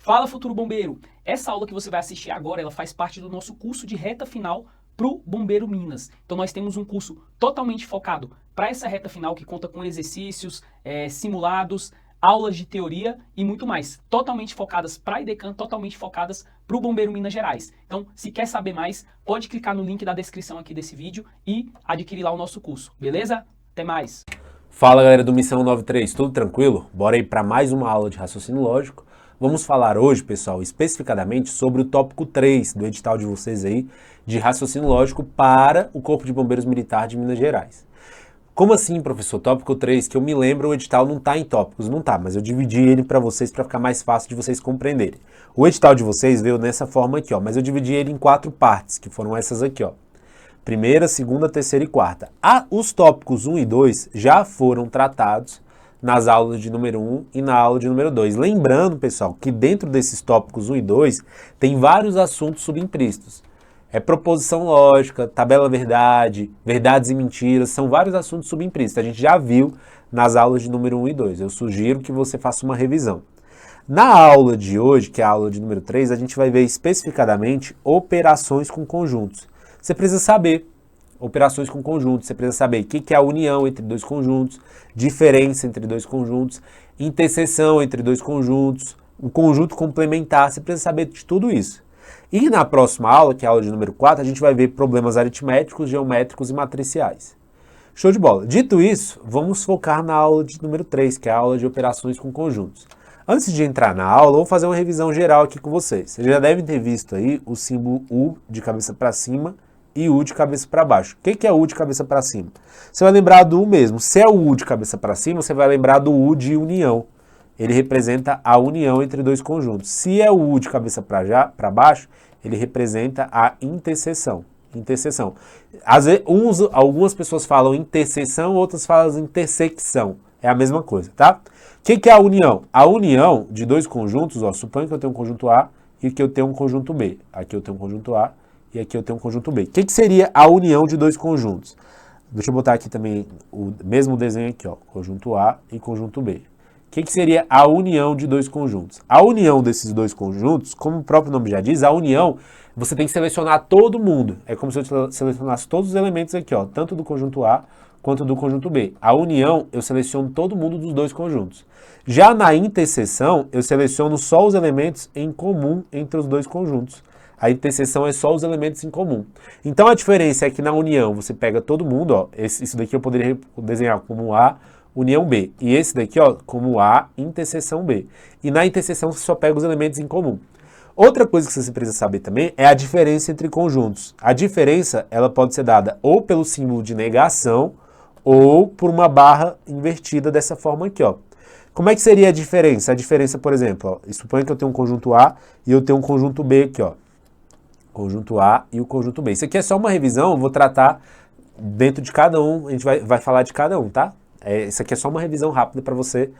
Fala, futuro bombeiro! Essa aula que você vai assistir agora, ela faz parte do nosso curso de reta final para o Bombeiro Minas. Então nós temos um curso totalmente focado para essa reta final que conta com exercícios, simulados, aulas de teoria e muito mais. Totalmente focadas para a IDECAN, totalmente focadas para o Bombeiro Minas Gerais. Então, se quer saber mais, pode clicar no link da descrição aqui desse vídeo e adquirir lá o nosso curso, beleza? Até mais! Fala galera do Missão 93, tudo tranquilo? Bora aí para mais uma aula de raciocínio lógico. Vamos falar hoje, pessoal, especificadamente sobre o tópico 3 do edital de vocês aí, de raciocínio lógico para o Corpo de Bombeiros Militar de Minas Gerais. Como assim, professor? Tópico 3, que eu me lembro, o edital não está em tópicos, não está, mas eu dividi ele para vocês para ficar mais fácil de vocês compreenderem. O edital de vocês veio dessa forma aqui, ó, mas eu dividi ele em 4 partes, que foram essas aqui, ó. Primeira, segunda, terceira e quarta. Os tópicos 1 e 2 já foram tratados nas aulas de número 1 e na aula de número 2. Lembrando, pessoal, que dentro desses tópicos 1 e 2 tem vários assuntos subimplícitos. Proposição lógica, tabela verdade, verdades e mentiras, são vários assuntos subimplícitos. A gente já viu nas aulas de número 1 e 2. Eu sugiro que você faça uma revisão. Na aula de hoje, que é a aula de número 3, a gente vai ver especificadamente operações com conjuntos. Você precisa saber operações com conjuntos, você precisa saber o que é a união entre dois conjuntos, diferença entre dois conjuntos, interseção entre dois conjuntos, o conjunto complementar, você precisa saber de tudo isso. E na próxima aula, que é a aula de número 4, a gente vai ver problemas aritméticos, geométricos e matriciais. Show de bola! Dito isso, vamos focar na aula de número 3, que é a aula de operações com conjuntos. Antes de entrar na aula, vou fazer uma revisão geral aqui com vocês. Vocês já devem ter visto aí o símbolo U de cabeça para cima e U de cabeça para baixo. O que é U de cabeça para cima? Você vai lembrar do U mesmo. Se é o U de cabeça para cima, você vai lembrar do U de união. Ele representa a união entre dois conjuntos. Se é o U de cabeça para baixo, ele representa a interseção. Interseção. Às vezes, algumas pessoas falam interseção, outras falam intersecção. É a mesma coisa, tá? O que é a união? A união de dois conjuntos, ó, suponha que eu tenho um conjunto A e que eu tenho um conjunto B. Aqui eu tenho um conjunto A e aqui eu tenho um conjunto B. O que seria a união de dois conjuntos? Deixa eu botar aqui também o mesmo desenho aqui, ó, conjunto A e conjunto B. O que seria a união de dois conjuntos? A união desses dois conjuntos, como o próprio nome já diz, a união, você tem que selecionar todo mundo. É como se eu selecionasse todos os elementos aqui, ó, tanto do conjunto A quanto do conjunto B. A união, eu seleciono todo mundo dos dois conjuntos. Já na interseção, eu seleciono só os elementos em comum entre os dois conjuntos. A interseção é só os elementos em comum. Então a diferença é que na união você pega todo mundo, ó, isso daqui eu poderia desenhar como A, união B. E esse daqui, ó, como A, interseção B. E na interseção você só pega os elementos em comum. Outra coisa que você precisa saber também é a diferença entre conjuntos. A diferença, ela pode ser dada ou pelo símbolo de negação ou por uma barra invertida dessa forma aqui, ó. Como é que seria a diferença? A diferença, por exemplo, ó, suponha que eu tenho um conjunto A e eu tenho um conjunto B aqui, ó. Conjunto A e o conjunto B. Isso aqui é só uma revisão, eu vou tratar dentro de cada um, a gente vai falar de cada um, tá? Isso aqui é só uma revisão rápida para você,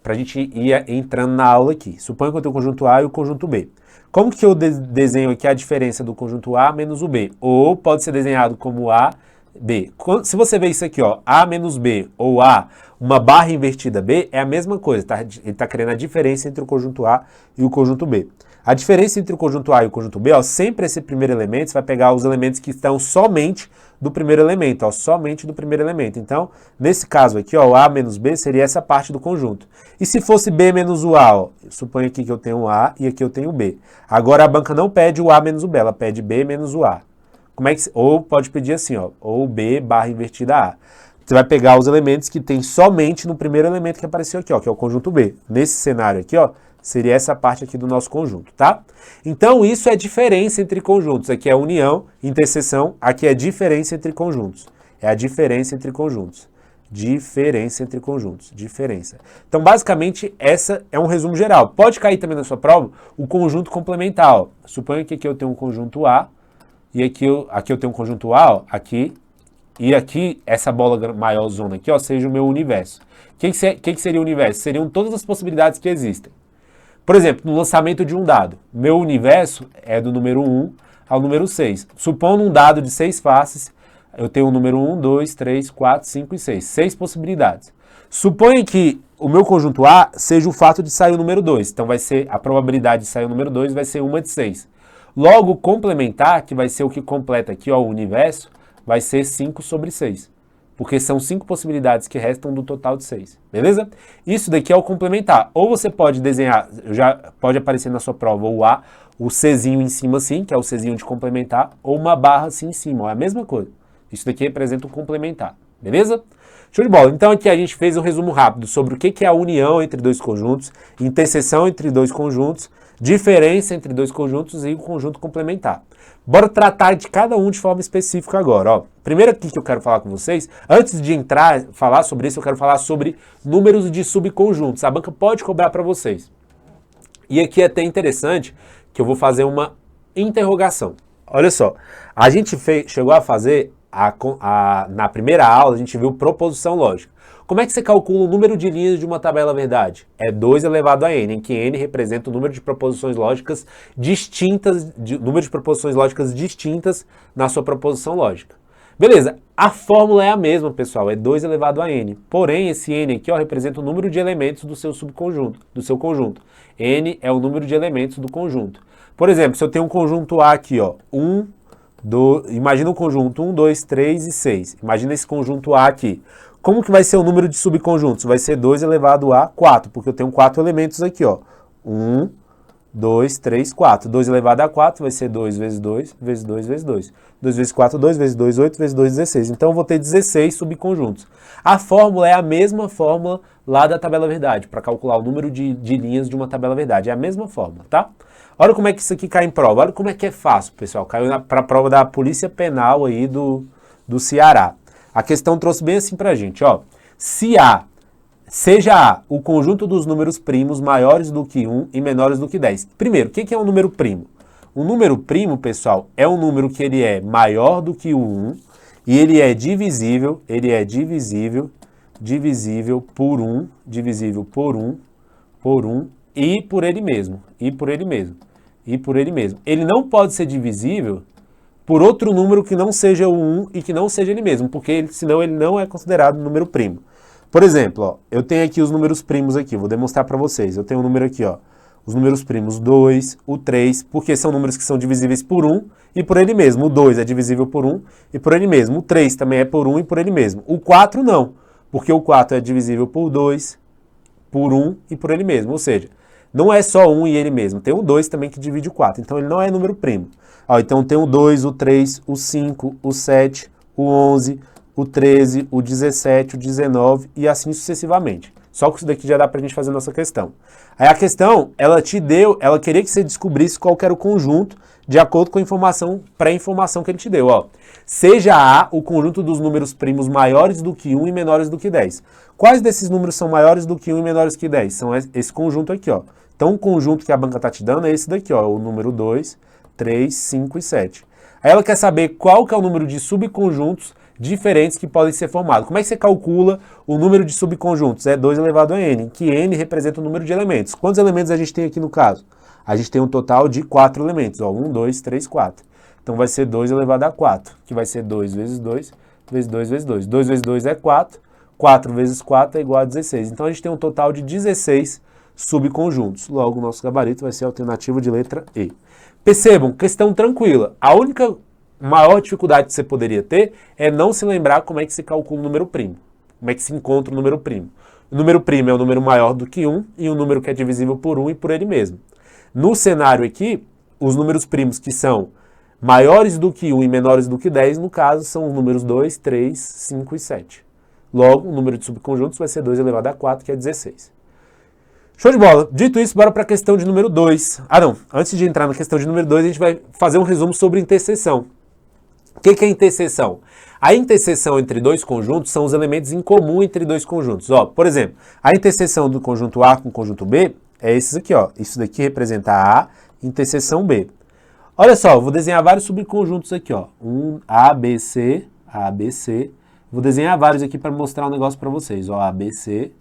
para a gente ir entrando na aula aqui. Suponha que eu tenho o conjunto A e o conjunto B. Como que eu desenho aqui a diferença do conjunto A menos o B? Ou pode ser desenhado como A, B. Se você ver isso aqui, ó, A menos B ou A, uma barra invertida B, é a mesma coisa, tá? Ele está querendo a diferença entre o conjunto A e o conjunto B. A diferença entre o conjunto A e o conjunto B, ó, sempre esse primeiro elemento, você vai pegar os elementos que estão somente do primeiro elemento, ó, somente do primeiro elemento. Então, nesse caso aqui, ó, o A menos B seria essa parte do conjunto. E se fosse B menos o A, ó, suponho aqui que eu tenho o A e aqui eu tenho o B. Agora a banca não pede o A menos o B, ela pede B menos o A. Como é que, ou pode pedir assim, ó, ou B barra invertida A. Você vai pegar os elementos que tem somente no primeiro elemento que apareceu aqui, ó, que é o conjunto B. Nesse cenário aqui, ó, seria essa parte aqui do nosso conjunto, tá? Então, isso é diferença entre conjuntos. Aqui é união, interseção, aqui é diferença entre conjuntos. É a diferença entre conjuntos. Diferença entre conjuntos. Diferença. Então, basicamente, essa é um resumo geral. Pode cair também na sua prova o conjunto complementar, ó. Suponha que aqui eu tenho um conjunto A, e aqui eu tenho um conjunto A, ó, aqui, e aqui, essa bola maior zona aqui, ó, seja o meu universo. O que seria o universo? Seriam todas as possibilidades que existem. Por exemplo, no lançamento de um dado, meu universo é do número 1 ao número 6. Supondo um dado de 6 faces, eu tenho o número 1, 2, 3, 4, 5 e 6. 6 possibilidades. Suponha que o meu conjunto A seja o fato de sair o número 2. Então vai ser a probabilidade de sair o número 2 vai ser 1 de 6. Logo, complementar, que vai ser o que completa aqui, ó, o universo, vai ser 5 sobre 6. Porque são 5 possibilidades que restam do total de 6. Beleza? Isso daqui é o complementar. Ou você pode desenhar, já pode aparecer na sua prova o A, o Czinho em cima assim, que é o Czinho de complementar, ou uma barra assim em cima, ó, é a mesma coisa. Isso daqui representa o complementar. Beleza? Show de bola. Então aqui a gente fez um resumo rápido sobre o que é a união entre dois conjuntos, interseção entre dois conjuntos, diferença entre dois conjuntos e o conjunto complementar. Bora tratar de cada um de forma específica agora. Ó. Primeiro aqui que eu quero falar com vocês, antes de entrar, falar sobre isso, eu quero falar sobre números de subconjuntos. A banca pode cobrar para vocês. E aqui é até interessante que eu vou fazer uma interrogação. Olha só, a gente chegou a fazer... na primeira aula a gente viu proposição lógica. Como é que você calcula o número de linhas de uma tabela verdade? É 2 elevado a n, em que n representa o número de proposições lógicas distintas, na sua proposição lógica. Beleza, a fórmula é a mesma, pessoal, é 2 elevado a n. Porém, esse n aqui, ó, representa o número de elementos do seu subconjunto, do seu conjunto. N é o número de elementos do conjunto. Por exemplo, se eu tenho um conjunto A aqui, ó, imagina um conjunto 1, 2, 3 e 6. Imagina esse conjunto A aqui. Como que vai ser o número de subconjuntos? Vai ser 2 elevado a 4, porque eu tenho 4 elementos aqui, ó. 1, 2, 3, 4. 2 elevado a 4 vai ser 2 vezes 2, vezes 2, vezes 2. 2 vezes 4, 2, vezes 2, 8, vezes 2, 16. Então eu vou ter 16 subconjuntos. A fórmula é a mesma fórmula lá da tabela verdade, para calcular o número de linhas de uma tabela verdade. É a mesma fórmula, tá? Olha como é que isso aqui cai em prova. Olha como é que é fácil, pessoal. Caiu para a prova da Polícia Penal aí do Ceará. A questão trouxe bem assim pra gente, ó. Se seja A o conjunto dos números primos maiores do que 1 e menores do que 10. Primeiro, o que é um número primo? Um número primo, pessoal, é um número que ele é maior do que o 1 e ele é divisível por 1 e por ele mesmo. Ele não pode ser divisível por outro número que não seja o 1 e que não seja ele mesmo, porque senão ele não é considerado número primo. Por exemplo, ó, eu tenho aqui os números primos aqui, vou demonstrar para vocês. Eu tenho um número aqui, ó, os números primos 2, o 3, porque são números que são divisíveis por 1 e por ele mesmo. O 2 é divisível por 1 e por ele mesmo. O 3 também é por 1 e por ele mesmo. O 4 não, porque o 4 é divisível por 2, por 1 e por ele mesmo. Ou seja, não é só 1 e ele mesmo, tem o 2 também que divide o 4, então ele não é número primo. Ó, então tem o 2, o 3, o 5, o 7, o 11, o 13, o 17, o 19 e assim sucessivamente. Só que isso daqui já dá pra gente fazer a nossa questão. Aí a questão, ela queria que você descobrisse qual que era o conjunto de acordo com a pré-informação que ele te deu. Ó. Seja A o conjunto dos números primos maiores do que 1 e menores do que 10. Quais desses números são maiores do que 1 e menores que 10? São esse conjunto aqui, ó. Então o conjunto que a banca tá te dando é esse daqui, ó, o número 2, 3, 5 e 7. Aí ela quer saber qual que é o número de subconjuntos diferentes que podem ser formados. Como é que você calcula o número de subconjuntos? É 2 elevado a n, que n representa o número de elementos. Quantos elementos a gente tem aqui no caso? A gente tem um total de 4 elementos, ó, 1, 2, 3, 4. Então vai ser 2 elevado a 4, que vai ser 2 vezes 2, vezes 2 vezes 2. 2 vezes 2 é 4, 4 vezes 4 é igual a 16. Então a gente tem um total de 16 subconjuntos. Logo, o nosso gabarito vai ser a alternativa de letra E. Percebam, questão tranquila. A única maior dificuldade que você poderia ter é não se lembrar como é que se calcula o número primo. Como é que se encontra o número primo. O número primo é o número maior do que 1 e um número que é divisível por 1 e por ele mesmo. No cenário aqui, os números primos que são maiores do que 1 e menores do que 10, no caso, são os números 2, 3, 5 e 7. Logo, o número de subconjuntos vai ser 2 elevado a 4, que é 16. Show de bola. Dito isso, bora para a questão de número 2. Antes de entrar na questão de número 2, a gente vai fazer um resumo sobre interseção. O que é interseção? A interseção entre dois conjuntos são os elementos em comum entre dois conjuntos. Ó, por exemplo, a interseção do conjunto A com o conjunto B é esses aqui, ó. Isso daqui representa A, interseção B. Olha só, eu vou desenhar vários subconjuntos aqui, ó. A, B, C, A, B, C. Vou desenhar vários aqui para mostrar um negócio para vocês. Ó, A, B, C,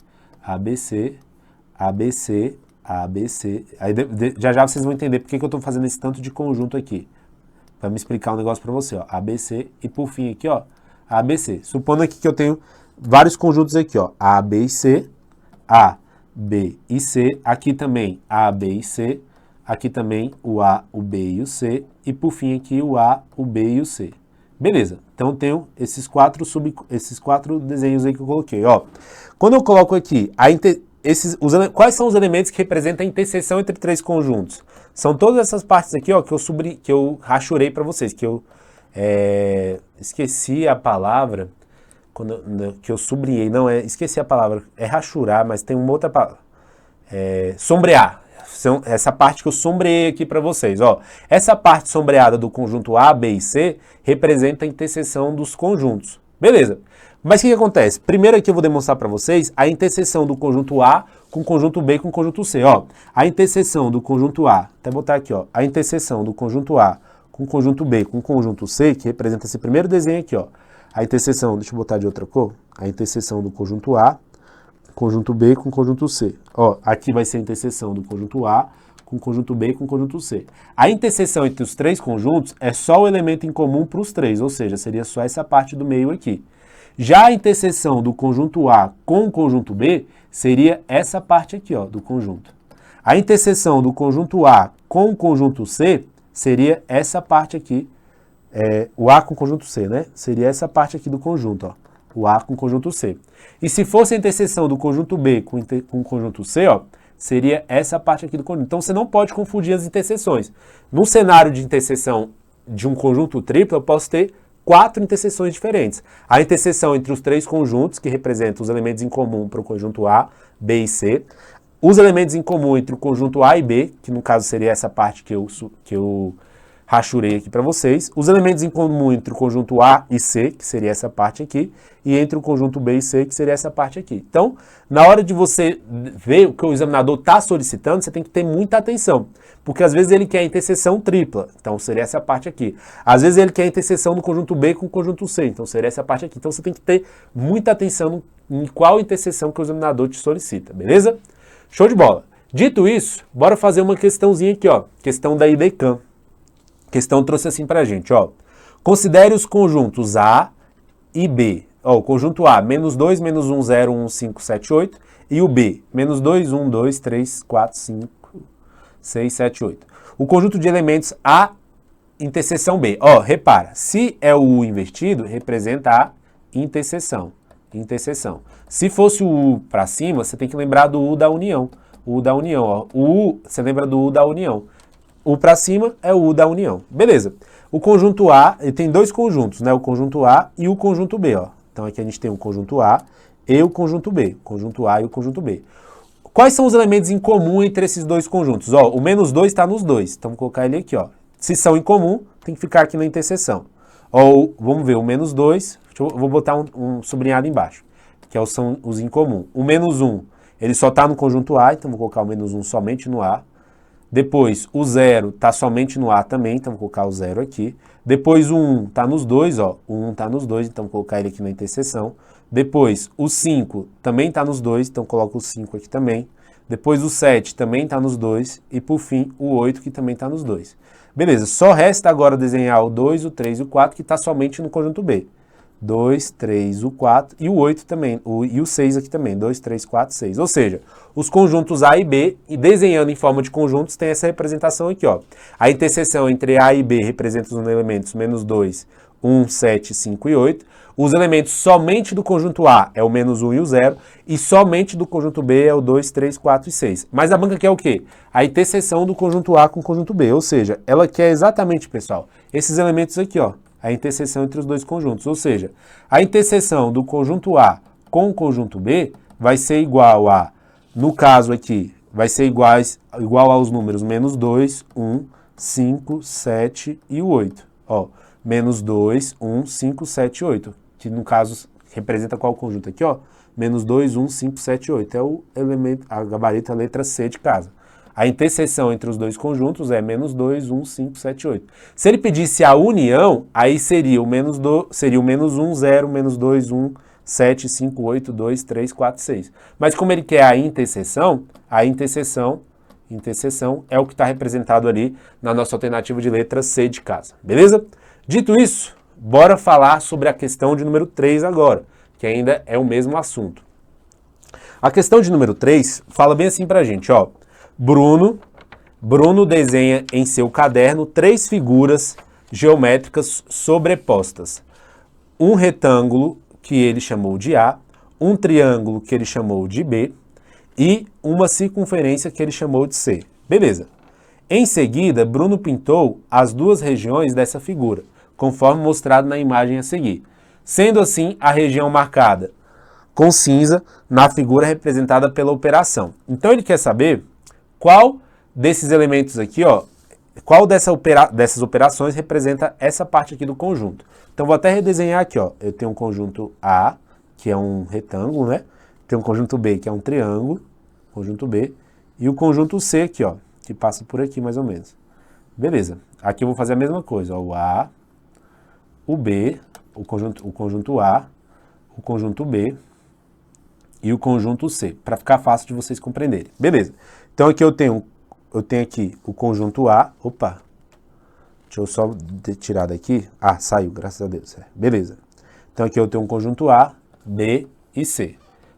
A, B, C, A, B, C, A, B, C. Aí já vocês vão entender por que eu estou fazendo esse tanto de conjunto aqui. Para me explicar um negócio para você, ó. A, B, C e por fim aqui, ó, A, B, C. Supondo aqui que eu tenho vários conjuntos aqui, ó. A, B e C, A, B e C. Aqui também A, B e C. Aqui também o A, o B e o C. E por fim aqui o A, o B e o C. Beleza, então tenho esses quatro desenhos aí que eu coloquei. Ó, quando eu coloco aqui, quais são os elementos que representam a interseção entre três conjuntos? São todas essas partes aqui, ó, que eu rachurei para vocês, que eu esqueci a palavra, que eu sublinhei, esqueci a palavra, é rachurar, mas tem uma outra palavra, sombrear. Essa parte que eu sombreei aqui para vocês, ó. Essa parte sombreada do conjunto A, B e C representa a interseção dos conjuntos. Beleza. Mas o que acontece? Primeiro aqui eu vou demonstrar para vocês a interseção do conjunto A com o conjunto B com o conjunto C, ó. A interseção do conjunto A, até botar aqui, ó. A interseção do conjunto A com o conjunto B com o conjunto C, que representa esse primeiro desenho aqui, ó. A interseção, deixa eu botar de outra cor. A interseção do conjunto A, conjunto B com conjunto C. Ó, aqui vai ser a interseção do conjunto A com conjunto B com conjunto C. A interseção entre os três conjuntos é só o elemento em comum para os três, ou seja, seria só essa parte do meio aqui. Já a interseção do conjunto A com o conjunto B seria essa parte aqui, ó, do conjunto. A interseção do conjunto A com o conjunto C seria essa parte aqui, o A com o conjunto C, né? Seria essa parte aqui do conjunto, ó. O A com o conjunto C. E se fosse a interseção do conjunto B com o conjunto C, ó, seria essa parte aqui do conjunto. Então você não pode confundir as interseções. No cenário de interseção de um conjunto triplo, eu posso ter 4 interseções diferentes. A interseção entre os três conjuntos, que representam os elementos em comum para o conjunto A, B e C. Os elementos em comum entre o conjunto A e B, que no caso seria essa parte que eu rachurei aqui para vocês. Os elementos em comum entre o conjunto A e C, que seria essa parte aqui, e entre o conjunto B e C, que seria essa parte aqui. Então, na hora de você ver o que o examinador está solicitando, você tem que ter muita atenção, porque às vezes ele quer a interseção tripla, então seria essa parte aqui. Às vezes ele quer a interseção do conjunto B com o conjunto C, então seria essa parte aqui. Então você tem que ter muita atenção em qual interseção que o examinador te solicita, beleza? Show de bola! Dito isso, bora fazer uma questãozinha aqui, ó, questão da IDECAM. A questão trouxe assim pra gente, ó. Considere os conjuntos A e B. Ó, o conjunto A, menos 2, menos 1, 0, 1, 5, 7, 8. E o B, menos 2, 1, 2, 3, 4, 5, 6, 7, 8. O conjunto de elementos A, interseção B. Ó, repara, se é o U invertido, representa a interseção. Se fosse o U pra cima, você tem que lembrar do U da união. O U da união, ó. O U, você lembra do U da união. O para cima é o U da união. Beleza. O conjunto A, ele tem dois conjuntos, né? O conjunto A e o conjunto B, ó. Então aqui a gente tem o conjunto A e o conjunto B. Conjunto A e o conjunto B. Quais são os elementos em comum entre esses dois conjuntos? Ó, o menos 2 está nos dois. Então vou colocar ele aqui, ó. Se são em comum, tem que ficar aqui na interseção. Ou, vamos ver, o menos 2, vou botar um sublinhado embaixo, que são os em comum. O menos 1, ele só está no conjunto A, então vou colocar o menos 1 somente no A. Depois, o 0 está somente no A também, então vou colocar o 0 aqui. Depois, o 1 está nos dois, ó. O 1 está nos dois, então vou colocar ele aqui na interseção. Depois, o 5 também está nos dois, então coloco o 5 aqui também. Depois, o 7 também está nos dois. E, por fim, o 8 que também está nos dois. Beleza, só resta agora desenhar o 2, o 3 e o 4, que está somente no conjunto B. 2, 3, o 4 e o 8 também, e o 6 aqui também, 2, 3, 4, 6. Ou seja, os conjuntos A e B, e desenhando em forma de conjuntos, tem essa representação aqui, ó. A interseção entre A e B representa os elementos menos 2, 1, 7, 5 e 8. Os elementos somente do conjunto A é o menos 1 e o 0, e somente do conjunto B é o 2, 3, 4 e 6. Mas a banca quer o quê? A interseção do conjunto A com o conjunto B, ou seja, ela quer exatamente, pessoal, esses elementos aqui, ó. A interseção entre os dois conjuntos, ou seja, a interseção do conjunto A com o conjunto B vai ser igual a, no caso aqui, vai ser igual aos números menos 2, 1, 5, 7 e o 8. Ó, menos 2, 1, 5, 7 e 8, que no caso representa qual conjunto aqui, ó? Menos 2, 1, 5, 7 e 8, é o elemento, a gabarito, a letra C de casa. A interseção entre os dois conjuntos é menos 2, 1, 5, 7, 8. Se ele pedisse a união, aí seria o menos 1, 0, menos 2, 1, 7, 5, 8, 2, 3, 4, 6. Mas como ele quer a interseção é o que está representado ali na nossa alternativa de letra C de casa. Beleza? Dito isso, bora falar sobre a questão de número 3 agora, que ainda é o mesmo assunto. A questão de número 3 fala bem assim pra gente, ó. Bruno desenha em seu caderno 3 figuras geométricas sobrepostas. Um retângulo que ele chamou de A, um triângulo que ele chamou de B e uma circunferência que ele chamou de C. Beleza. Em seguida, Bruno pintou as 2 regiões dessa figura, conforme mostrado na imagem a seguir. Sendo assim, a região marcada com cinza na figura representada pela operação. Então ele quer saber qual desses elementos aqui, ó, qual dessas operações representa essa parte aqui do conjunto. Então vou até redesenhar aqui, ó. Eu tenho um conjunto A, que é um retângulo, né? Tem um conjunto B, que é um triângulo, conjunto B, e o conjunto C aqui, ó, que passa por aqui mais ou menos. Beleza. Aqui eu vou fazer a mesma coisa, ó, o A, o B, o conjunto A, o conjunto B e o conjunto C, para ficar fácil de vocês compreenderem. Beleza. Então aqui eu tenho aqui o conjunto A, opa, deixa eu só tirar daqui, saiu, graças a Deus, beleza. Então aqui eu tenho um conjunto A, B e C.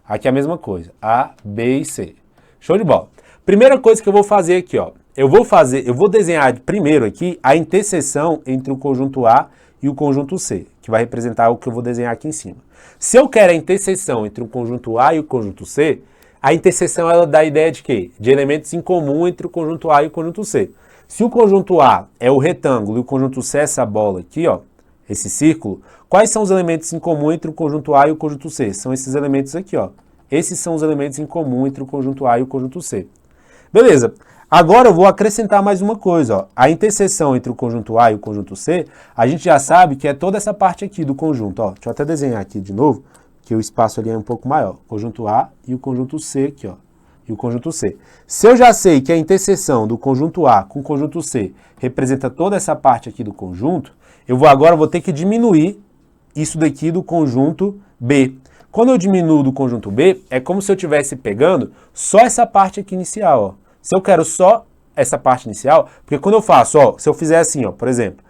Aqui é a mesma coisa, A, B e C. Show de bola. Primeira coisa que eu vou fazer aqui, ó, eu vou desenhar primeiro aqui a interseção entre o conjunto A e o conjunto C, que vai representar o que eu vou desenhar aqui em cima. Se eu quero a interseção entre o conjunto A e o conjunto C, a interseção ela dá a ideia de quê? De elementos em comum entre o conjunto A e o conjunto C. Se o conjunto A é o retângulo e o conjunto C é essa bola aqui, ó, esse círculo, quais são os elementos em comum entre o conjunto A e o conjunto C? São esses elementos aqui, ó. Esses são os elementos em comum entre o conjunto A e o conjunto C. Beleza. Agora eu vou acrescentar mais uma coisa, ó. A interseção entre o conjunto A e o conjunto C, a gente já sabe que é toda essa parte aqui do conjunto, ó. Deixa eu até desenhar aqui de novo, que o espaço ali é um pouco maior. O conjunto A e o conjunto C aqui, ó. E o conjunto C. Se eu já sei que a interseção do conjunto A com o conjunto C representa toda essa parte aqui do conjunto, agora vou ter que diminuir isso daqui do conjunto B. Quando eu diminuo do conjunto B, é como se eu estivesse pegando só essa parte aqui inicial, ó. Se eu quero só essa parte inicial, porque quando eu faço, ó, se eu fizer assim, ó, por exemplo,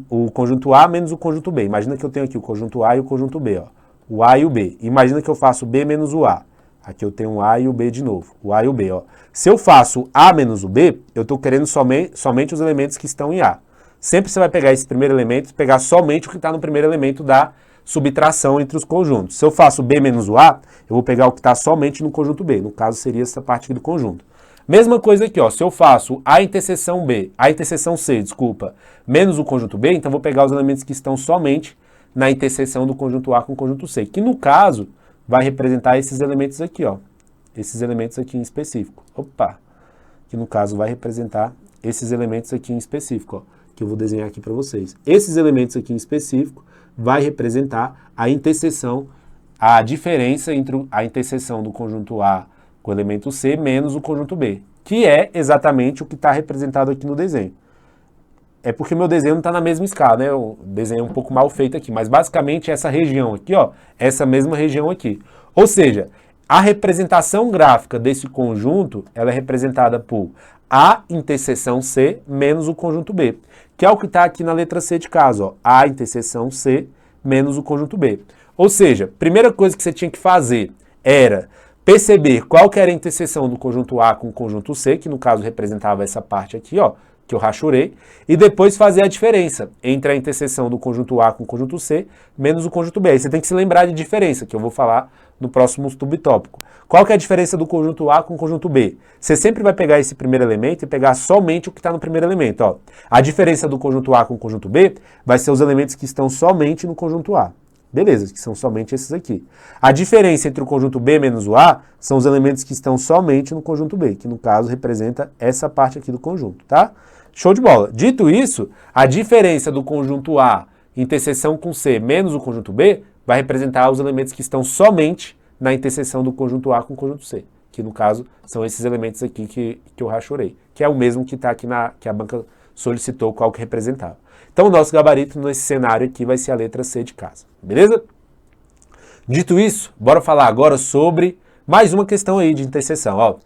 o conjunto A menos o conjunto B. Imagina que eu tenho aqui o conjunto A e o conjunto B, ó. O A e o B. Imagina que eu faço B menos o A. Aqui eu tenho o A e o B de novo. O A e o B, ó. Se eu faço A menos o B, eu estou querendo somente os elementos que estão em A. Sempre você vai pegar esse primeiro elemento e pegar somente o que está no primeiro elemento da subtração entre os conjuntos. Se eu faço B menos o A, eu vou pegar o que está somente no conjunto B. No caso, seria essa parte aqui do conjunto. Mesma coisa aqui, ó. Se eu faço a interseção C, menos o conjunto B, então vou pegar os elementos que estão somente na interseção do conjunto A com o conjunto C, que no caso vai representar esses elementos aqui, ó. Esses elementos aqui em específico. Opa! Que no caso vai representar esses elementos aqui em específico, ó, que eu vou desenhar aqui para vocês. Esses elementos aqui em específico vai representar a interseção, a diferença entre a interseção do conjunto A com o elemento C menos o conjunto B, que é exatamente o que está representado aqui no desenho. É porque meu desenho não está na mesma escala, né? O desenho é um pouco mal feito aqui, mas basicamente essa região aqui, ó, essa mesma região aqui. Ou seja, a representação gráfica desse conjunto, ela é representada por A interseção C menos o conjunto B, que é o que está aqui na letra C de casa, ó, A interseção C menos o conjunto B. Ou seja, primeira coisa que você tinha que fazer era perceber qual que era a interseção do conjunto A com o conjunto C, que no caso representava essa parte aqui, ó, que eu rachurei, e depois fazer a diferença entre a interseção do conjunto A com o conjunto C menos o conjunto B. Aí você tem que se lembrar de diferença, que eu vou falar no próximo subtópico. Qual que é a diferença do conjunto A com o conjunto B? Você sempre vai pegar esse primeiro elemento e pegar somente o que está no primeiro elemento, ó. A diferença do conjunto A com o conjunto B vai ser os elementos que estão somente no conjunto A. Beleza, que são somente esses aqui. A diferença entre o conjunto B menos o A são os elementos que estão somente no conjunto B, que no caso representa essa parte aqui do conjunto, tá? Show de bola. Dito isso, a diferença do conjunto A interseção com C menos o conjunto B vai representar os elementos que estão somente na interseção do conjunto A com o conjunto C, que no caso são esses elementos aqui que eu rachurei, que é o mesmo que está aqui que a banca solicitou qual que representava. Então o nosso gabarito nesse cenário aqui vai ser a letra C de casa, beleza? Dito isso, bora falar agora sobre mais uma questão aí de interseção, ó.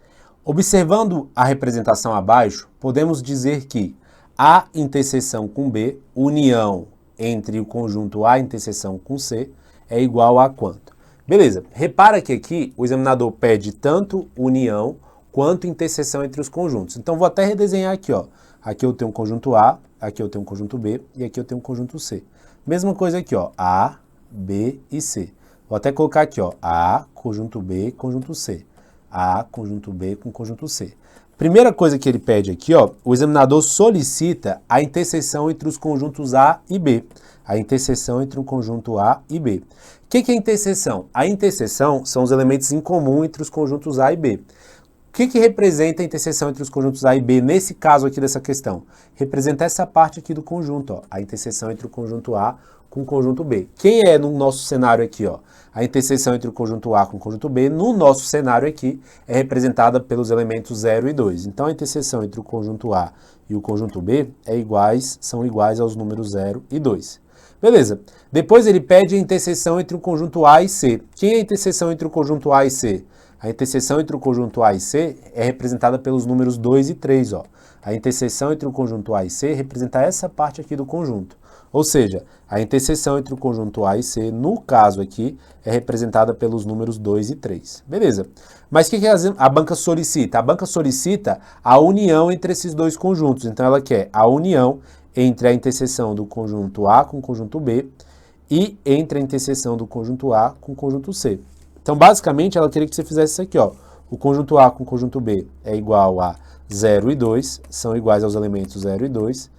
Observando a representação abaixo, podemos dizer que A interseção com B, união entre o conjunto A interseção com C, é igual a quanto? Beleza, repara que aqui o examinador pede tanto união quanto interseção entre os conjuntos. Então vou até redesenhar aqui, ó. Aqui eu tenho um conjunto A, aqui eu tenho um conjunto B e aqui eu tenho um conjunto C. Mesma coisa aqui, ó, A, B e C. Vou até colocar aqui, ó, A, conjunto B, conjunto C. A, conjunto B com conjunto C. Primeira coisa que ele pede aqui, ó, o examinador solicita a interseção entre os conjuntos A e B. A interseção entre um conjunto A e B. O que é interseção? A interseção são os elementos em comum entre os conjuntos A e B. O que representa a interseção entre os conjuntos A e B nesse caso aqui dessa questão? Representa essa parte aqui do conjunto, ó, a interseção entre o conjunto A com o conjunto B. Quem é no nosso cenário aqui, ó? A interseção entre o conjunto A com o conjunto B, no nosso cenário aqui, é representada pelos elementos 0 e 2. Então, a interseção entre o conjunto A e o conjunto B são iguais aos números 0 e 2. Beleza. Depois ele pede a interseção entre o conjunto A e C. Quem é a interseção entre o conjunto A e C? A interseção entre o conjunto A e C é representada pelos números 2 e 3, ó. A interseção entre o conjunto A e C representa essa parte aqui do conjunto. Ou seja, a interseção entre o conjunto A e C, no caso aqui, é representada pelos números 2 e 3. Beleza. Mas o que a banca solicita? A banca solicita a união entre esses dois conjuntos. Então, ela quer a união entre a interseção do conjunto A com o conjunto B e entre a interseção do conjunto A com o conjunto C. Então, basicamente, ela queria que você fizesse isso aqui, ó. O conjunto A com o conjunto B é igual a 0 e 2, são iguais aos elementos 0 e 2,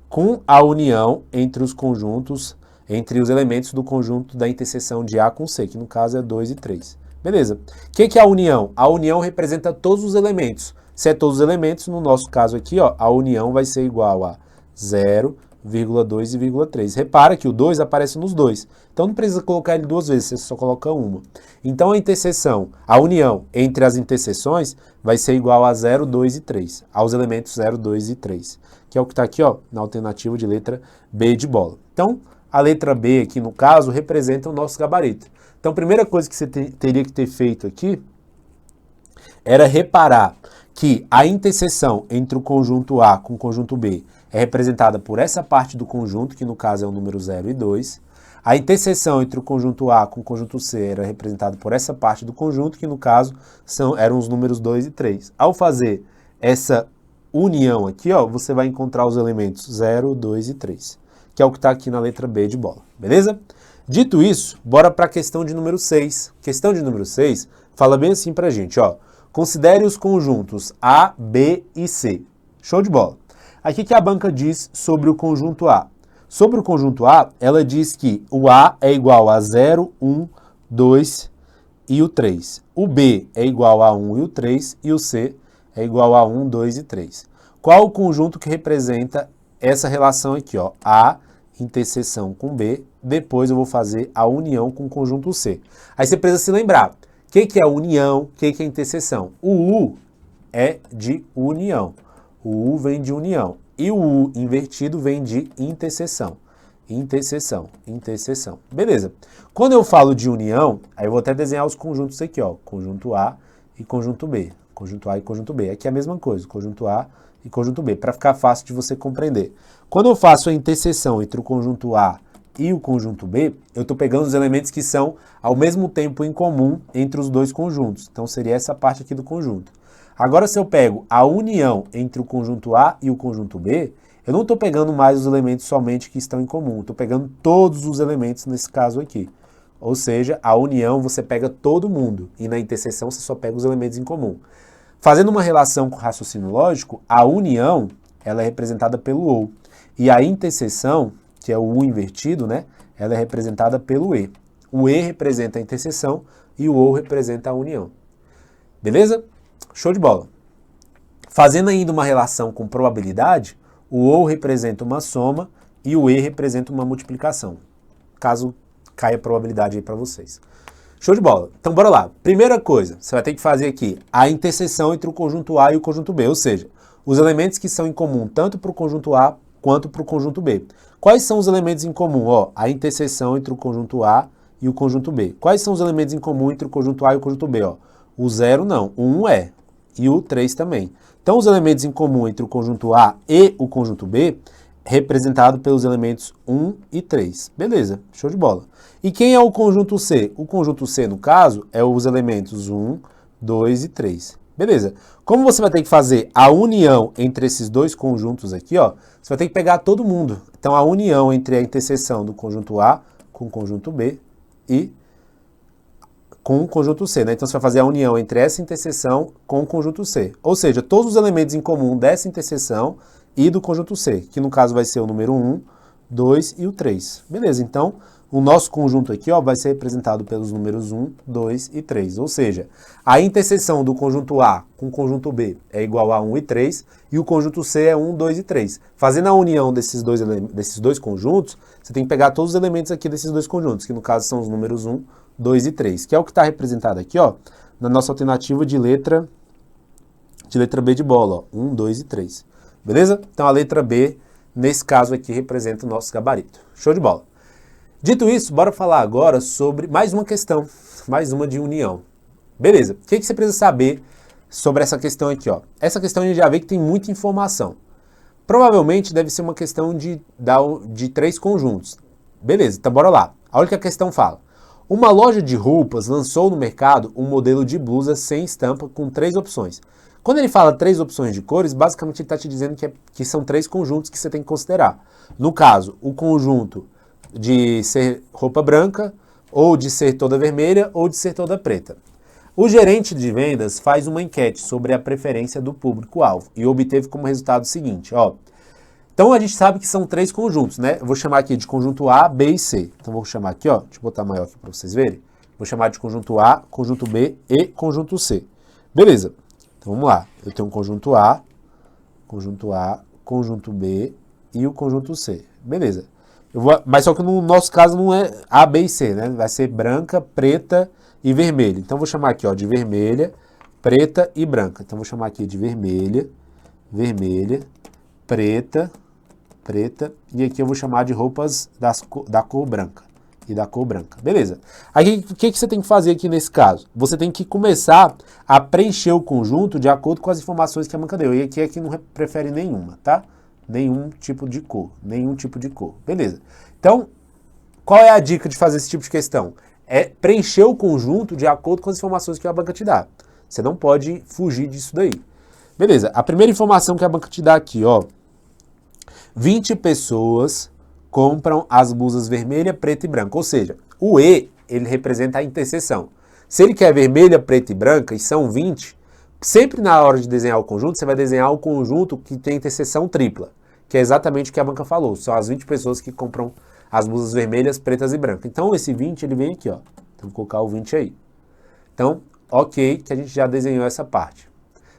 com a união entre os conjuntos, entre os elementos do conjunto da interseção de A com C, que no caso é 2 e 3. Beleza. O que é a união? A união representa todos os elementos. Se é todos os elementos, no nosso caso aqui, ó, a união vai ser igual a 0,2 e 0,3. Repara que o 2 aparece nos dois. Então não precisa colocar ele duas vezes, você só coloca uma. Então a interseção, a união entre as interseções vai ser igual a 0, 2 e 3, aos elementos 0, 2 e 3, que é o que está aqui, ó, na alternativa de letra B de bola. Então, a letra B aqui, no caso, representa o nosso gabarito. Então, a primeira coisa que você teria que ter feito aqui era reparar que a interseção entre o conjunto A com o conjunto B é representada por essa parte do conjunto, que no caso é o número 0 e 2. A interseção entre o conjunto A com o conjunto C era representada por essa parte do conjunto, que no caso eram os números 2 e 3. Ao fazer essa união aqui, ó, você vai encontrar os elementos 0, 2 e 3, que é o que está aqui na letra B de bola, beleza? Dito isso, bora para a questão de número 6. Questão de número 6 fala bem assim pra gente, ó. Considere os conjuntos A, B e C. Show de bola. Aqui que a banca diz sobre o conjunto A. Sobre o conjunto A, ela diz que o A é igual a 0, 1, 2 e o 3. O B é igual a 1 e o 3 e o C é igual a 1, 2 e 3. Qual o conjunto que representa essa relação aqui, ó? A interseção com B, depois eu vou fazer a união com o conjunto C. Aí você precisa se lembrar, o que é união, o que é interseção? O U é de união, o U vem de união, e o U invertido vem de interseção. Interseção, interseção. Beleza. Quando eu falo de união, aí eu vou até desenhar os conjuntos aqui, ó, conjunto A e conjunto B. Conjunto A e conjunto B. Aqui é a mesma coisa, conjunto A e conjunto B, para ficar fácil de você compreender. Quando eu faço a interseção entre o conjunto A e o conjunto B, eu estou pegando os elementos que são ao mesmo tempo em comum entre os dois conjuntos. Então seria essa parte aqui do conjunto. Agora, se eu pego a união entre o conjunto A e o conjunto B, eu não estou pegando mais os elementos somente que estão em comum, estou pegando todos os elementos nesse caso aqui. Ou seja, a união você pega todo mundo e na interseção você só pega os elementos em comum. Fazendo uma relação com o raciocínio lógico, a união ela é representada pelo OU. E a interseção, que é o U invertido, né, ela é representada pelo E. O E representa a interseção e o OU representa a união. Beleza? Show de bola. Fazendo ainda uma relação com probabilidade, o OU representa uma soma e o E representa uma multiplicação. Caso caia a probabilidade aí para vocês. Show de bola. Então, bora lá. Primeira coisa, você vai ter que fazer aqui a interseção entre o conjunto A e o conjunto B, ou seja, os elementos que são em comum tanto para o conjunto A quanto para o conjunto B. Quais são os elementos em comum? Ó, a interseção entre o conjunto A e o conjunto B. Quais são os elementos em comum entre o conjunto A e o conjunto B? Ó, o 0 não, o 1 é, e o 3 também. Então, os elementos em comum entre o conjunto A e o conjunto B representado pelos elementos 1 e 3. Beleza, show de bola. E quem é o conjunto C? O conjunto C, no caso, é os elementos 1, 2 e 3. Beleza. Como você vai ter que fazer a união entre esses dois conjuntos aqui, ó, você vai ter que pegar todo mundo. Então, a união entre a interseção do conjunto A com o conjunto B e com o conjunto C, né? Então, você vai fazer a união entre essa interseção com o conjunto C. Ou seja, todos os elementos em comum dessa interseção e do conjunto C, que no caso vai ser o número 1, 2 e o 3. Beleza, então o nosso conjunto aqui, ó, vai ser representado pelos números 1, 2 e 3. Ou seja, a interseção do conjunto A com o conjunto B é igual a 1 e 3 e o conjunto C é 1, 2 e 3. Fazendo a união desses dois conjuntos, você tem que pegar todos os elementos aqui desses dois conjuntos, que no caso são os números 1, 2 e 3, que é o que está representado aqui, ó, na nossa alternativa de letra B de bola, ó, 1, 2 e 3. Beleza? Então a letra B, nesse caso aqui, representa o nosso gabarito. Show de bola. Dito isso, bora falar agora sobre mais uma questão, mais uma de união. Beleza, o que você precisa saber sobre essa questão aqui, ó? Essa questão a gente já vê que tem muita informação. Provavelmente deve ser uma questão de 3 conjuntos. Beleza, então bora lá. Olha o que a questão fala. Uma loja de roupas lançou no mercado um modelo de blusa sem estampa com 3 opções. Quando ele fala 3 opções de cores, basicamente ele está te dizendo que são 3 conjuntos que você tem que considerar. No caso, o conjunto de ser roupa branca, ou de ser toda vermelha, ou de ser toda preta. O gerente de vendas faz uma enquete sobre a preferência do público-alvo e obteve como resultado o seguinte, ó. Então a gente sabe que são 3 conjuntos, né? Eu vou chamar aqui de conjunto A, B e C. Então vou chamar aqui, ó, deixa eu botar maior aqui para vocês verem. Vou chamar de conjunto A, conjunto B e conjunto C. Beleza. Então vamos lá, eu tenho um conjunto A, conjunto B e o conjunto C. Beleza. Mas só que no nosso caso não é A, B e C, né? Vai ser branca, preta e vermelha. Então vou chamar aqui, ó, de vermelha, preta e branca. Então vou chamar aqui de vermelha, preta, e aqui eu vou chamar de roupas da cor branca. E da cor branca. Beleza. Aí o que você tem que fazer aqui nesse caso? Você tem que começar a preencher o conjunto de acordo com as informações que a banca deu. E aqui não prefere nenhuma, tá? Nenhum tipo de cor. Beleza. Então, qual é a dica de fazer esse tipo de questão? É preencher o conjunto de acordo com as informações que a banca te dá. Você não pode fugir disso daí. Beleza. A primeira informação que a banca te dá aqui, ó. 20 pessoas compram as blusas vermelha, preta e branca. Ou seja, o E, ele representa a interseção. Se ele quer vermelha, preta e branca, e são 20, sempre na hora de desenhar o conjunto, você vai desenhar o conjunto que tem interseção tripla, que é exatamente o que a banca falou. São as 20 pessoas que compram as blusas vermelhas, pretas e brancas. Então, esse 20, ele vem aqui, ó. Então, vou colocar o 20 aí. Então, ok, que a gente já desenhou essa parte.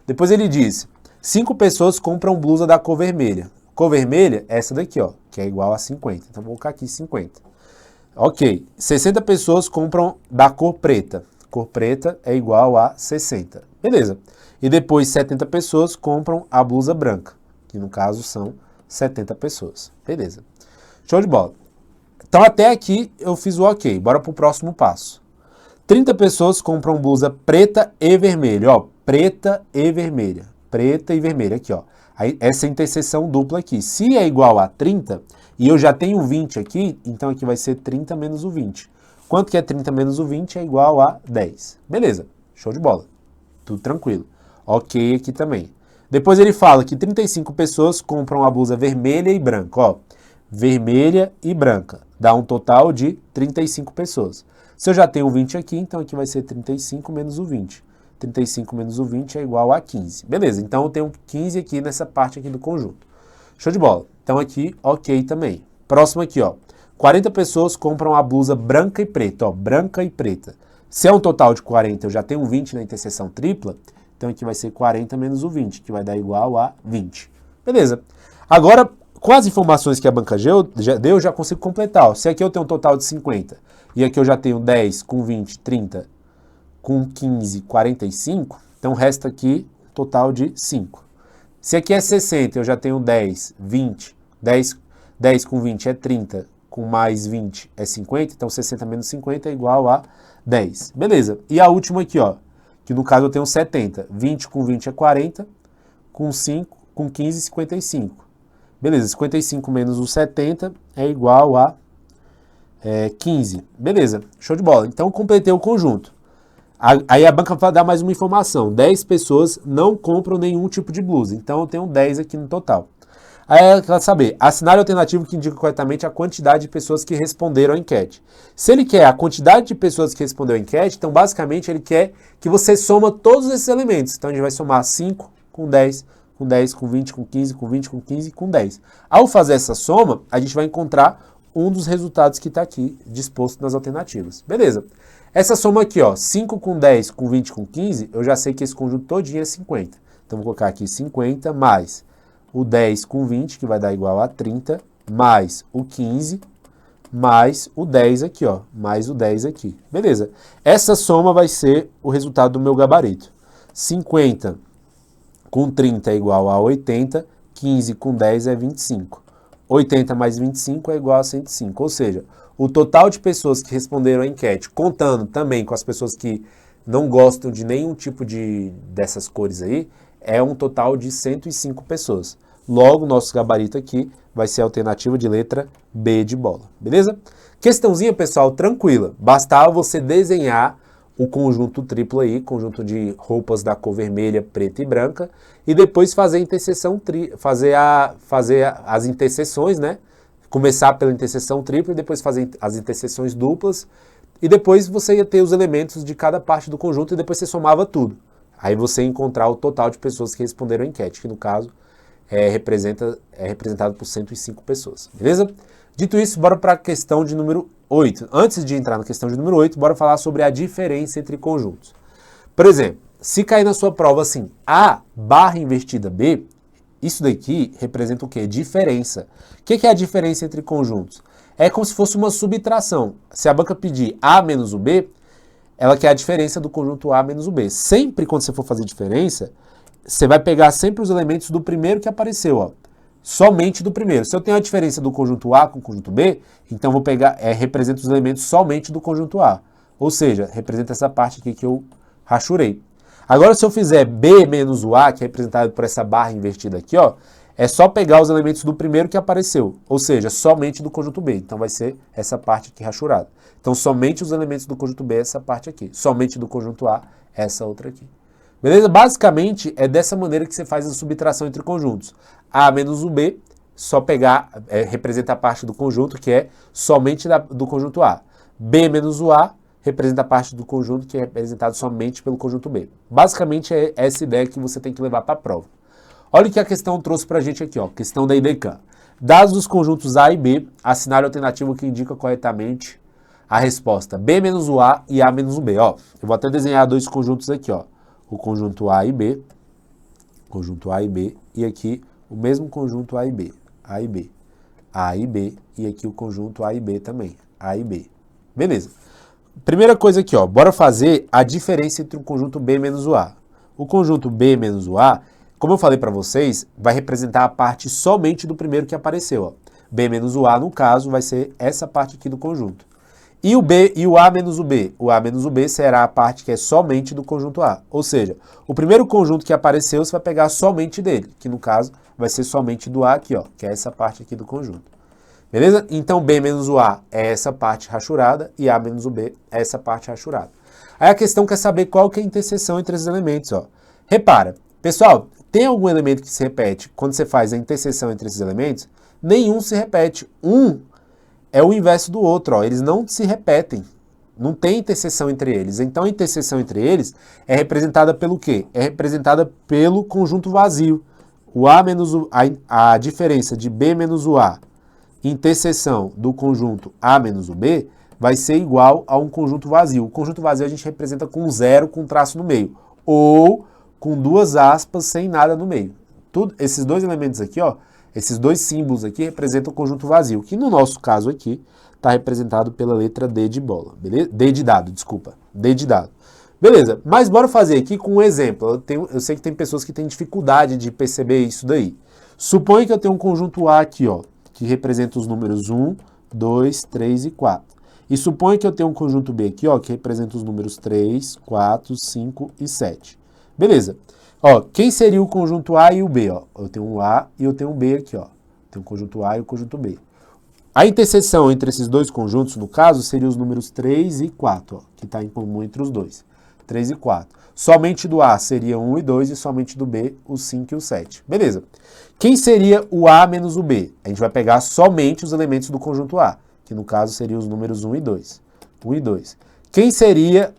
Depois ele diz, 5 pessoas compram blusa da cor vermelha. Cor vermelha é essa daqui, ó, que é igual a 50. Então, vou colocar aqui 50. Ok, 60 pessoas compram da cor preta. Cor preta é igual a 60. Beleza. E depois 70 pessoas compram a blusa branca, que no caso são 70 pessoas. Beleza. Show de bola. Então, até aqui eu fiz o ok. Bora pro próximo passo. 30 pessoas compram blusa preta e vermelha. Ó, preta e vermelha. Preta e vermelha aqui, ó. Aí, essa interseção dupla aqui. Se é igual a 30, e eu já tenho 20 aqui, então aqui vai ser 30 menos o 20. Quanto que é 30 menos o 20? É igual a 10. Beleza, show de bola. Tudo tranquilo. Ok aqui também. Depois ele fala que 35 pessoas compram a blusa vermelha e branca. Ó, vermelha e branca. Dá um total de 35 pessoas. Se eu já tenho 20 aqui, então aqui vai ser 35 menos o 20. 35 menos o 20 é igual a 15. Beleza, então eu tenho 15 aqui nessa parte aqui do conjunto. Show de bola. Então aqui, ok também. Próximo aqui, ó. 40 pessoas compram a blusa branca e preta, ó. Branca e preta. Se é um total de 40, eu já tenho 20 na interseção tripla, então aqui vai ser 40 menos o 20, que vai dar igual a 20. Beleza. Agora, com as informações que a banca já deu, eu já consigo completar, ó. Se aqui eu tenho um total de 50, e aqui eu já tenho 10 com 20, 30, com 15, 45, então resta aqui um total de 5. Se aqui é 60, eu já tenho 10, 20, 10 com 20 é 30, com mais 20 é 50, então 60 menos 50 é igual a 10. Beleza. E a última aqui, ó, que no caso eu tenho 70. 20 com 20 é 40, com 5, com 15, 55. Beleza, 55 menos o 70 é igual a 15. Beleza, show de bola. Então, completei o conjunto. Aí a banca vai dar mais uma informação. 10 pessoas não compram nenhum tipo de blusa. Então, eu tenho 10 aqui no total. Aí ela quer saber, assinale a alternativa que indica corretamente a quantidade de pessoas que responderam a enquete. Se ele quer a quantidade de pessoas que responderam a enquete, então basicamente ele quer que você soma todos esses elementos. Então a gente vai somar 5 com 10, com 10, com 20, com 15, com 20, com 15 e com 10. Ao fazer essa soma, a gente vai encontrar um dos resultados que está aqui disposto nas alternativas. Beleza. Essa soma aqui, ó, 5 com 10, com 20, com 15, eu já sei que esse conjunto todinho é 50. Então vou colocar aqui 50 mais o 10 com 20, que vai dar igual a 30, mais o 15, mais o 10 aqui, ó, mais o 10 aqui. Beleza. Essa soma vai ser o resultado do meu gabarito. 50 com 30 é igual a 80, 15 com 10 é 25. 80 mais 25 é igual a 105. Ou seja, o total de pessoas que responderam a enquete, contando também com as pessoas que não gostam de nenhum tipo dessas cores aí, é um total de 105 pessoas. Logo, nosso gabarito aqui vai ser a alternativa de letra B de bola, beleza? Questãozinha, pessoal, tranquila. Bastava você desenhar o conjunto triplo aí, conjunto de roupas da cor vermelha, preta e branca, e depois fazer a interseção fazer as interseções, né? Começar pela interseção tripla e depois fazer as interseções duplas, e depois você ia ter os elementos de cada parte do conjunto e depois você somava tudo. Aí você ia encontrar o total de pessoas que responderam a enquete, que no caso é representado por 105 pessoas, beleza? Dito isso, bora para a questão de número 8. Antes de entrar na questão de número 8, bora falar sobre a diferença entre conjuntos. Por exemplo, se cair na sua prova assim, A barra invertida B, isso daqui representa o quê? Diferença. O que é a diferença entre conjuntos? É como se fosse uma subtração. Se a banca pedir A menos o B, ela quer a diferença do conjunto A menos o B. Sempre quando você for fazer diferença, você vai pegar sempre os elementos do primeiro que apareceu, ó. Somente do primeiro. Se eu tenho a diferença do conjunto A com o conjunto B, então vou pegar, representa os elementos somente do conjunto A. Ou seja, representa essa parte aqui que eu rachurei. Agora, se eu fizer B menos o A, que é representado por essa barra invertida aqui, ó, é só pegar os elementos do primeiro que apareceu. Ou seja, somente do conjunto B. Então vai ser essa parte aqui rachurada. Então, somente os elementos do conjunto B, essa parte aqui. Somente do conjunto A, essa outra aqui. Beleza? Basicamente, é dessa maneira que você faz a subtração entre conjuntos. A menos o B, só pegar, representa a parte do conjunto que é somente do conjunto A. B menos o A representa a parte do conjunto que é representado somente pelo conjunto B. Basicamente, é essa ideia que você tem que levar para a prova. Olha o que a questão trouxe para a gente aqui, ó, questão da IDECAM. Dados os conjuntos A e B, assinale a alternativa que indica corretamente a resposta B menos o A e A menos o B. Ó, eu vou até desenhar dois conjuntos aqui, ó. O conjunto A e B, e aqui o mesmo conjunto A e B, A e B, A e B, e aqui o conjunto A e B também, A e B. Beleza. Primeira coisa aqui, ó, bora fazer a diferença entre o conjunto B menos o A. O conjunto B menos o A, como eu falei para vocês, vai representar a parte somente do primeiro que apareceu, ó. B menos o A, no caso, vai ser essa parte aqui do conjunto. E o B e o A menos o B? O A menos o B será a parte que é somente do conjunto A. Ou seja, o primeiro conjunto que apareceu, você vai pegar somente dele, que no caso vai ser somente do A aqui, ó, que é essa parte aqui do conjunto. Beleza? Então, B menos o A é essa parte rachurada e A menos o B é essa parte rachurada. Aí a questão quer saber qual que é a interseção entre esses elementos, ó. Repara, pessoal, tem algum elemento que se repete quando você faz a interseção entre esses elementos? Nenhum se repete. Um é o inverso do outro, ó. Eles não se repetem. Não tem interseção entre eles. Então, a interseção entre eles é representada pelo quê? É representada pelo conjunto vazio. O A menos a diferença de B menos o A, interseção do conjunto A menos o B, vai ser igual a um conjunto vazio. O conjunto vazio a gente representa com zero, com traço no meio. Ou com duas aspas, sem nada no meio. Esses dois elementos aqui, ó, esses dois símbolos aqui representam o conjunto vazio, que no nosso caso aqui está representado pela letra D de bola, beleza? D de dado, desculpa. D de dado. Beleza, mas bora fazer aqui com um exemplo. Eu sei que tem pessoas que têm dificuldade de perceber isso daí. Suponha que eu tenho um conjunto A aqui, ó, que representa os números 1, 2, 3 e 4. E suponha que eu tenho um conjunto B aqui, ó, que representa os números 3, 4, 5 e 7. Beleza. Ó, quem seria o conjunto A e o B, ó? Eu tenho um A e eu tenho um B aqui, ó. Tem o conjunto A e o conjunto B. A interseção entre esses dois conjuntos, no caso, seria os números 3 e 4, ó, que está em comum entre os dois. 3 e 4. Somente do A seria 1 e 2 e somente do B o 5 e o 7. Beleza. Quem seria o A menos o B? A gente vai pegar somente os elementos do conjunto A, que no caso seriam os números 1 e 2. 1 e 2. Quem seria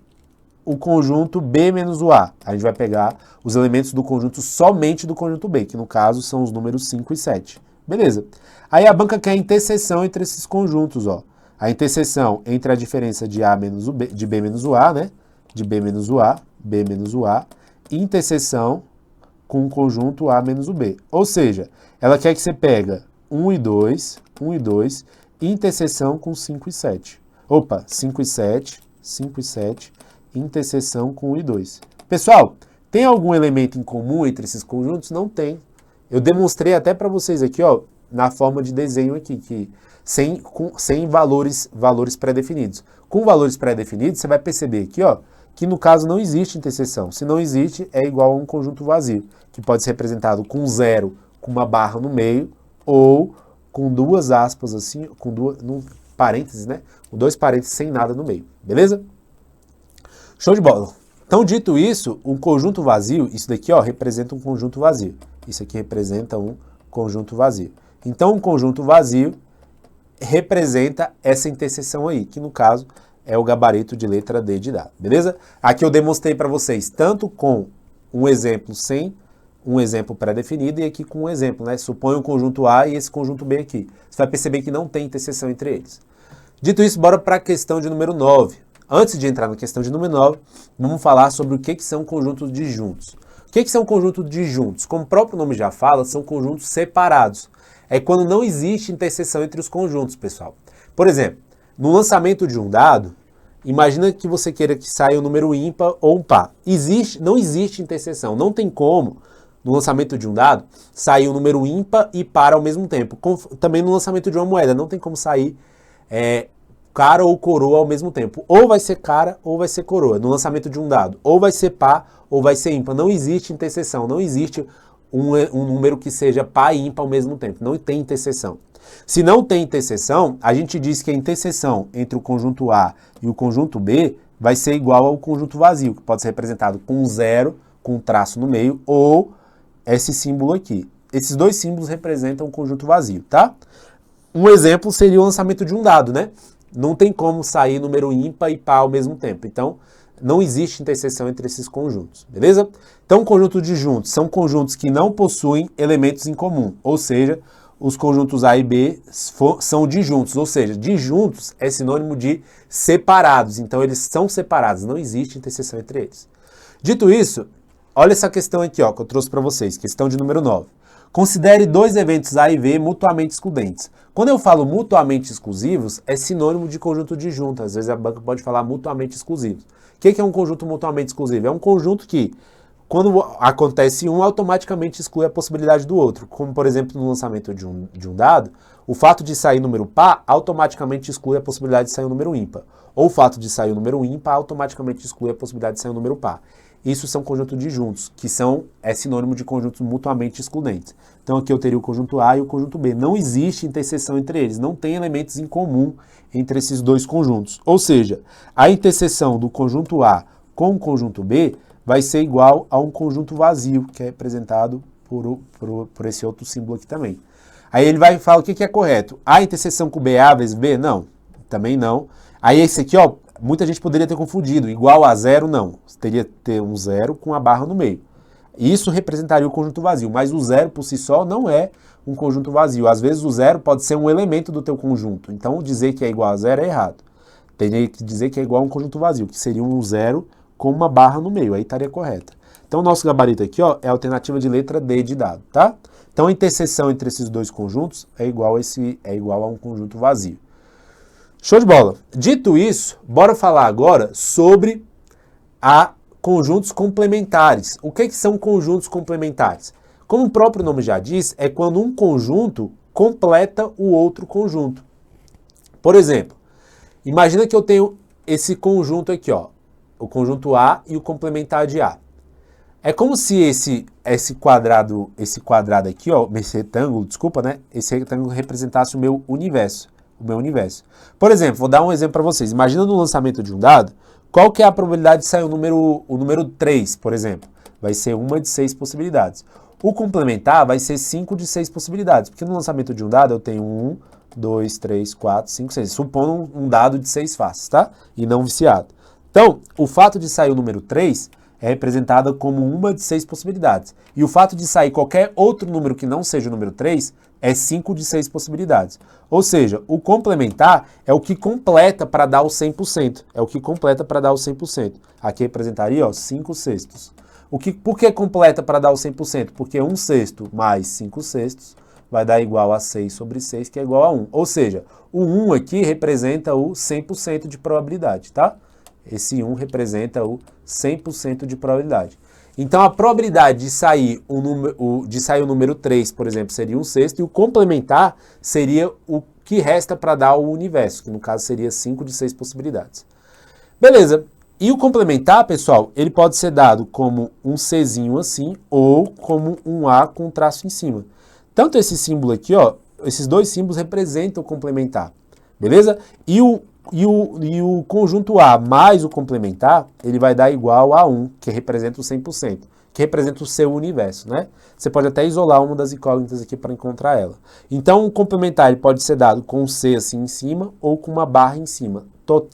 o conjunto B menos o A? A gente vai pegar os elementos do conjunto somente do conjunto B, que no caso são os números 5 e 7. Beleza. Aí a banca quer a interseção entre esses conjuntos, ó. A interseção entre a diferença de A menos o B, de B menos o A, né? De B menos o A, B menos o A, interseção com o conjunto A menos o B. Ou seja, ela quer que você pega 1 e 2, interseção com 5 e 7. Opa, 5 e 7, 5 e 7, interseção com 1 e 2. Pessoal, tem algum elemento em comum entre esses conjuntos? Não tem. Eu demonstrei até para vocês aqui, ó, na forma de desenho aqui, que sem valores pré-definidos. Com valores pré-definidos, você vai perceber aqui, ó, que no caso não existe interseção. Se não existe, é igual a um conjunto vazio, que pode ser representado com 0, com uma barra no meio, ou com duas aspas assim, com duas, parênteses, né? Com dois parênteses sem nada no meio. Beleza? Show de bola. Então, dito isso, um conjunto vazio, isso daqui, ó, representa um conjunto vazio. Isso aqui representa um conjunto vazio. Então, um conjunto vazio representa essa interseção aí, que no caso é o gabarito de letra D de dado, beleza? Aqui eu demonstrei para vocês, tanto com um exemplo sem um exemplo pré-definido e aqui com um exemplo, né? Suponha um conjunto A e esse conjunto B aqui. Você vai perceber que não tem interseção entre eles. Dito isso, bora para a questão de número 9. Antes de entrar na questão de número 9, vamos falar sobre o que são conjuntos disjuntos. O que são conjuntos disjuntos? Como o próprio nome já fala, são conjuntos separados. É quando não existe interseção entre os conjuntos, pessoal. Por exemplo, no lançamento de um dado, imagina que você queira que saia um número ímpar ou um par. Não existe interseção, não tem como, no lançamento de um dado, sair um número ímpar e par ao mesmo tempo. Também no lançamento de uma moeda, não tem como sair cara ou coroa ao mesmo tempo. Ou vai ser cara ou vai ser coroa, no lançamento de um dado. Ou vai ser par ou vai ser ímpar. Não existe interseção, não existe um número que seja par e ímpar ao mesmo tempo. Não tem interseção. Se não tem interseção, a gente diz que a interseção entre o conjunto A e o conjunto B vai ser igual ao conjunto vazio, que pode ser representado com um zero, com um traço no meio, ou esse símbolo aqui. Esses dois símbolos representam o conjunto vazio, tá? Um exemplo seria o lançamento de um dado, né? Não tem como sair número ímpar e par ao mesmo tempo. Então, não existe interseção entre esses conjuntos, beleza? Então, conjuntos disjuntos são conjuntos que não possuem elementos em comum, ou seja, os conjuntos A e B são disjuntos, ou seja, disjuntos é sinônimo de separados, então eles são separados, não existe interseção entre eles. Dito isso, olha essa questão aqui, ó, que eu trouxe para vocês, questão de número 9. Considere dois eventos A e B mutuamente excludentes. Quando eu falo mutuamente exclusivos, é sinônimo de conjunto disjunto, às vezes a banca pode falar mutuamente exclusivos. O que é um conjunto mutuamente exclusivo? É um conjunto que, quando acontece um, automaticamente exclui a possibilidade do outro. Como, por exemplo, no lançamento de um dado, o fato de sair número par automaticamente exclui a possibilidade de sair um número ímpar. Ou o fato de sair um número ímpar automaticamente exclui a possibilidade de sair um número par. Isso são conjuntos disjuntos, que é sinônimo de conjuntos mutuamente excludentes. Então aqui eu teria o conjunto A e o conjunto B. Não existe interseção entre eles, não tem elementos em comum entre esses dois conjuntos. Ou seja, a interseção do conjunto A com o conjunto B vai ser igual a um conjunto vazio, que é representado por esse outro símbolo aqui também. Aí ele vai falar o que é correto. A interseção com B A vezes B? Não, também não. Aí esse aqui, ó, muita gente poderia ter confundido. Igual a zero, não. Você teria que ter um zero com a barra no meio. Isso representaria o conjunto vazio, mas o zero por si só não é um conjunto vazio. Às vezes o zero pode ser um elemento do teu conjunto. Então dizer que é igual a zero é errado. Teria que dizer que é igual a um conjunto vazio, que seria um zero com uma barra no meio. Aí estaria correta. Então o nosso gabarito aqui, ó, é a alternativa de letra D de dado, tá? Então a interseção entre esses dois conjuntos é igual a um conjunto vazio. Show de bola. Dito isso, bora falar agora sobre conjuntos complementares. O que são conjuntos complementares? Como o próprio nome já diz, é quando um conjunto completa o outro conjunto. Por exemplo, imagina que eu tenho esse conjunto aqui, ó, o conjunto A e o complementar de A. É como se esse quadrado aqui, ó, esse retângulo, desculpa, né? Esse retângulo representasse o meu universo. Por exemplo, vou dar um exemplo para vocês. Imagina no lançamento de um dado, qual que é a probabilidade de sair o número 3, por exemplo? Vai ser uma de 6 possibilidades. O complementar vai ser 5 de 6 possibilidades, porque no lançamento de um dado eu tenho 1, 2, 3, 4, 5, 6. Supondo um dado de 6 faces, tá? E não viciado. Então, o fato de sair o número 3 é representada como uma de 6 possibilidades. E o fato de sair qualquer outro número que não seja o número 3 é 5 de 6 possibilidades. Ou seja, o complementar é o que completa para dar o 100%. É o que completa para dar o 100%. Aqui representaria, ó, 5 sextos. Por que completa para dar o 100%? Porque 1 sexto mais 5 sextos vai dar igual a 6 sobre 6, que é igual a 1. Ou seja, o 1 aqui representa o 100% de probabilidade, tá? Esse 1 representa o 100% de probabilidade. Então, a probabilidade de sair o número 3, por exemplo, seria 1 sexto, e o complementar seria o que resta para dar o universo, que no caso seria 5 de 6 possibilidades. Beleza. E o complementar, pessoal, ele pode ser dado como um Czinho assim, ou como um A com um traço em cima. Tanto esse símbolo aqui, ó, esses dois símbolos representam o complementar. Beleza? E o conjunto A mais o complementar, ele vai dar igual a 1, que representa o 100%, que representa o seu universo, né? Você pode até isolar uma das incógnitas aqui para encontrar ela. Então, o complementar ele pode ser dado com um C assim em cima ou com uma barra em cima.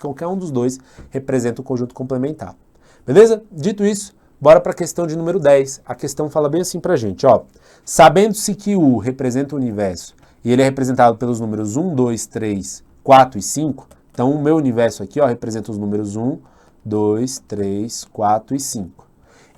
Qualquer um dos dois representa o conjunto complementar. Beleza? Dito isso, bora para a questão de número 10. A questão fala bem assim para a gente, ó. Sabendo-se que U representa o universo e ele é representado pelos números 1, 2, 3, 4 e 5, então o meu universo aqui, ó, representa os números 1, 2, 3, 4 e 5.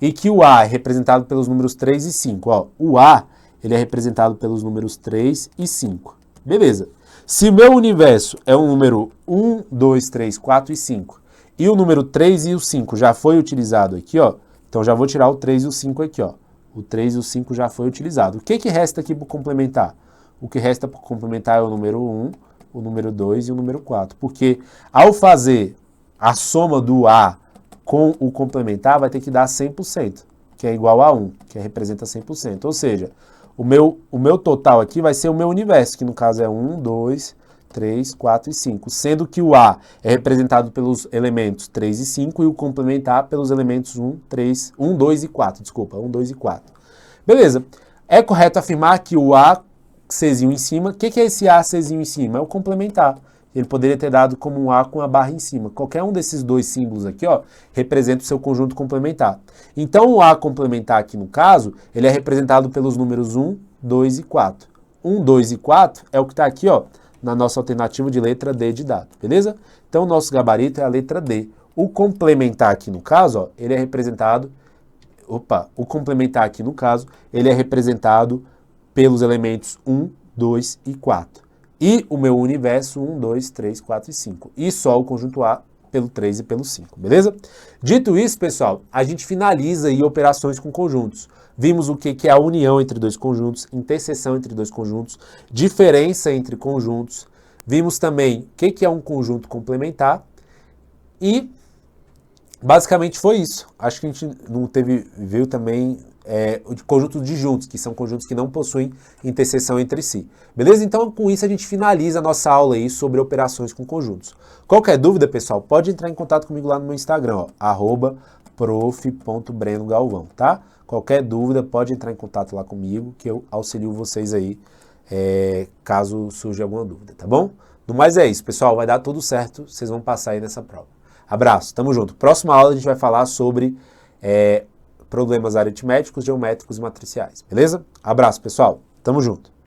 E que o A é representado pelos números 3 e 5. Ó, o A ele é representado pelos números 3 e 5. Beleza. Se o meu universo é um número 1, 2, 3, 4 e 5, e o número 3 e o 5 já foi utilizado aqui, ó, então já vou tirar o 3 e o 5 aqui, ó. O 3 e o 5 já foi utilizado. O que resta aqui para complementar? O que resta para complementar é o número 1, o número 2 e o número 4. Porque ao fazer a soma do A com o complementar, vai ter que dar 100%, que é igual a 1, que representa 100%. Ou seja, o meu total aqui vai ser o meu universo, que no caso é 1, 2, 3, 4 e 5. Sendo que o A é representado pelos elementos 3 e 5 e o complementar pelos elementos 1, 2 e 4. Desculpa, 1, 2 e 4. Beleza. É correto afirmar que o A Czinho em cima. O que é esse A Czinho em cima? É o complementar. Ele poderia ter dado como um A com a barra em cima. Qualquer um desses dois símbolos aqui, ó, representa o seu conjunto complementar. Então, o A complementar aqui no caso, ele é representado pelos números 1, 2 e 4. 1, 2 e 4 é o que está aqui, ó, na nossa alternativa de letra D de dado, beleza? Então, o nosso gabarito é a letra D. O complementar aqui no caso, ó, ele é representado... o complementar aqui no caso, ele é representado pelos elementos 1, 2 e 4. E o meu universo 1, 2, 3, 4 e 5. E só o conjunto A pelo 3 e pelo 5, beleza? Dito isso, pessoal, a gente finaliza aí operações com conjuntos. Vimos o que é a união entre dois conjuntos, interseção entre dois conjuntos, diferença entre conjuntos. Vimos também o que é um conjunto complementar. E basicamente foi isso. Acho que a gente não viu também o conjunto de juntos, que são conjuntos que não possuem interseção entre si. Beleza? Então, com isso, a gente finaliza a nossa aula aí sobre operações com conjuntos. Qualquer dúvida, pessoal, pode entrar em contato comigo lá no meu Instagram, ó, @prof.brenogalvão, tá? Qualquer dúvida, pode entrar em contato lá comigo, que eu auxilio vocês aí, caso surja alguma dúvida, tá bom? No mais é isso, pessoal, vai dar tudo certo, vocês vão passar aí nessa prova. Abraço, tamo junto. Próxima aula a gente vai falar sobre problemas aritméticos, geométricos e matriciais, beleza? Abraço, pessoal. Tamo junto.